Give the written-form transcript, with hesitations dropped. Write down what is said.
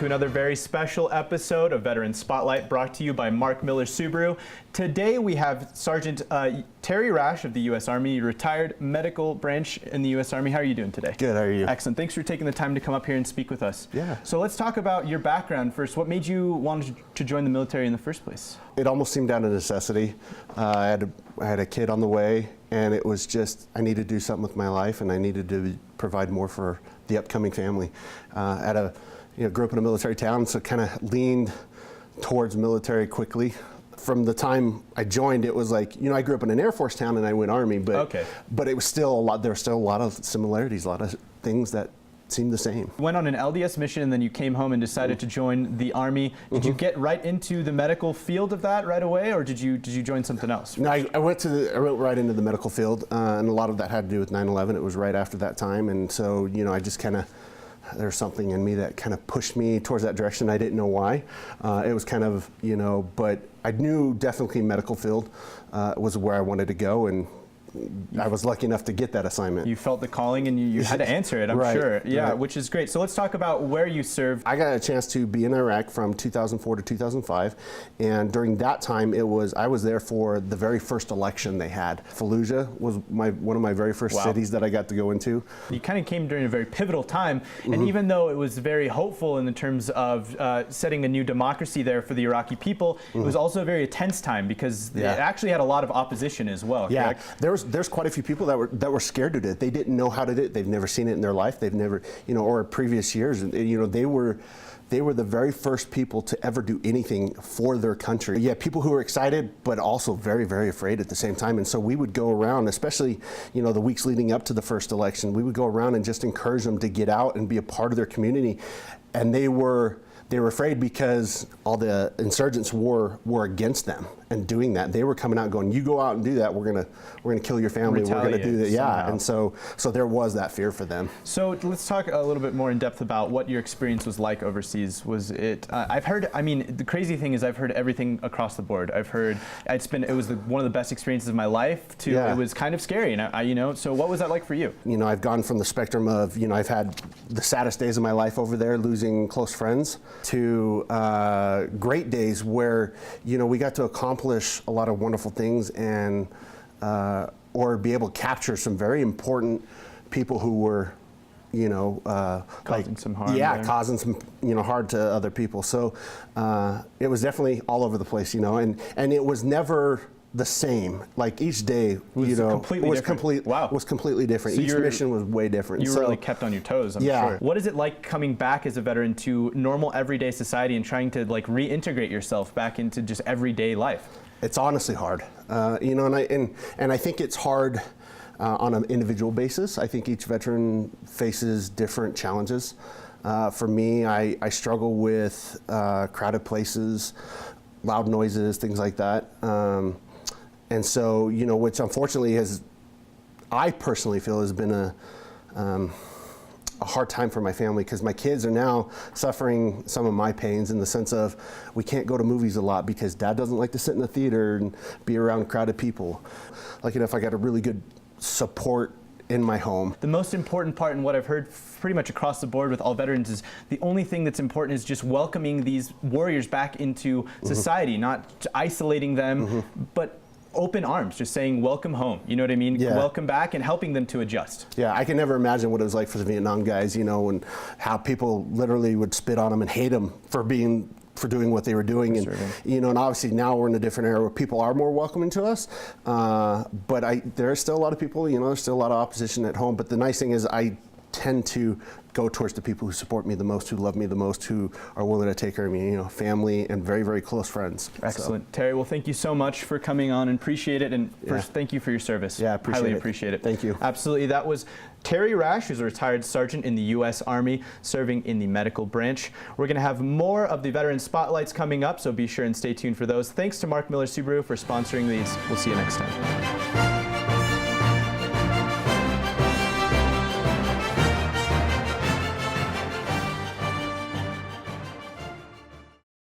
to another very special episode of Veteran Spotlight, brought to you by Mark Miller Subaru. Today we have Sergeant Terry Rasch of the U.S. Army, retired medical branch in the U.S. Army. How are you doing today? Good, how are you? Excellent. Thanks for taking the time to come up here and speak with us. Yeah. So let's talk about your background first. What made you want to join the military in the first place? It almost seemed out of necessity. I had a kid on the way, and it was just, I needed to do something with my life, and I needed to provide more for the upcoming family. Grew up in a military town, so kind of leaned towards military quickly. From the time I joined, it was like, I grew up in an Air Force town and I went Army, but it was still a lot, there were still a lot of similarities, a lot of things that seemed the same. You went on an LDS mission and then you came home and decided to join the Army. Did you get right into the medical field of that right away, or did you join something else? No, I went right into the medical field, and a lot of that had to do with 9/11. It was right after that time, and so I just kind of, there's something in me that kind of pushed me towards that direction. I didn't know why. It was kind of, but I knew definitely medical field was where I wanted to go, and I was lucky enough to get that assignment. You felt the calling and you had to answer it, I'm sure. Yeah, which is great. So let's talk about where you served. I got a chance to be in Iraq from 2004 to 2005, and during that time I was there for the very first election they had. Fallujah was one of my very first cities that I got to go into. You kind of came during a very pivotal time, and even though it was very hopeful in the terms of setting a new democracy there for the Iraqi people, it was also a very tense time because it actually had a lot of opposition as well. Yeah, there's quite a few people that were scared to do it. They didn't know how to do it. They've never seen it in their life. They've never, or previous years, they were the very first people to ever do anything for their country. Yeah, people who were excited, but also very, very afraid at the same time. And so we would go around, especially, the weeks leading up to the first election, we would go around and just encourage them to get out and be a part of their community. And they were afraid because all the insurgents were against them and doing that. They were coming out going, you go out and do that, we're gonna kill your family, we're gonna do that. Yeah, and so there was that fear for them. So let's talk a little bit more in depth about what your experience was like overseas. Was it, I've heard, the crazy thing is I've heard everything across the board. I've heard it was one of the best experiences of my life to it was kind of scary, and so what was that like for you? I've gone from the spectrum of, I've had the saddest days of my life over there, losing close friends, to great days where we got to accomplish a lot of wonderful things and or be able to capture some very important people who were causing some harm. Causing some harm to other people. So it was definitely all over the place, and it was never the same. Like each day, was completely different. So each mission was way different. You were really kept on your toes, I'm sure. What is it like coming back as a veteran to normal everyday society and trying to reintegrate yourself back into just everyday life? It's honestly hard, and I think it's hard on an individual basis. I think each veteran faces different challenges. For me, I struggle with crowded places, loud noises, things like that. And so, which unfortunately I personally feel has been a hard time for my family, because my kids are now suffering some of my pains in the sense of we can't go to movies a lot because Dad doesn't like to sit in the theater and be around crowded people. Like I got a really good support in my home. The most important part, and what I've heard pretty much across the board with all veterans, is the only thing that's important is just welcoming these warriors back into society, not isolating them, but open arms, just saying welcome home, you know what I mean? Yeah. Welcome back, and helping them to adjust. Yeah, I can never imagine what it was like for the Vietnam guys, and how people literally would spit on them and hate them for doing what they were doing. And and obviously now we're in a different era where people are more welcoming to us, but there are still a lot of people, there's still a lot of opposition at home. But the nice thing is I tend to go towards the people who support me the most, who love me the most, who are willing to take care of me, family and very, very close friends. Excellent. So. Terry, well, thank you so much for coming on, and appreciate it. And first, thank you for your service. Yeah, highly appreciate it. Thank you. Absolutely. That was Terry Rasch, who's a retired sergeant in the U.S. Army, serving in the medical branch. We're going to have more of the Veteran Spotlights coming up, so be sure and stay tuned for those. Thanks to Mark Miller Subaru for sponsoring these. We'll see you next time.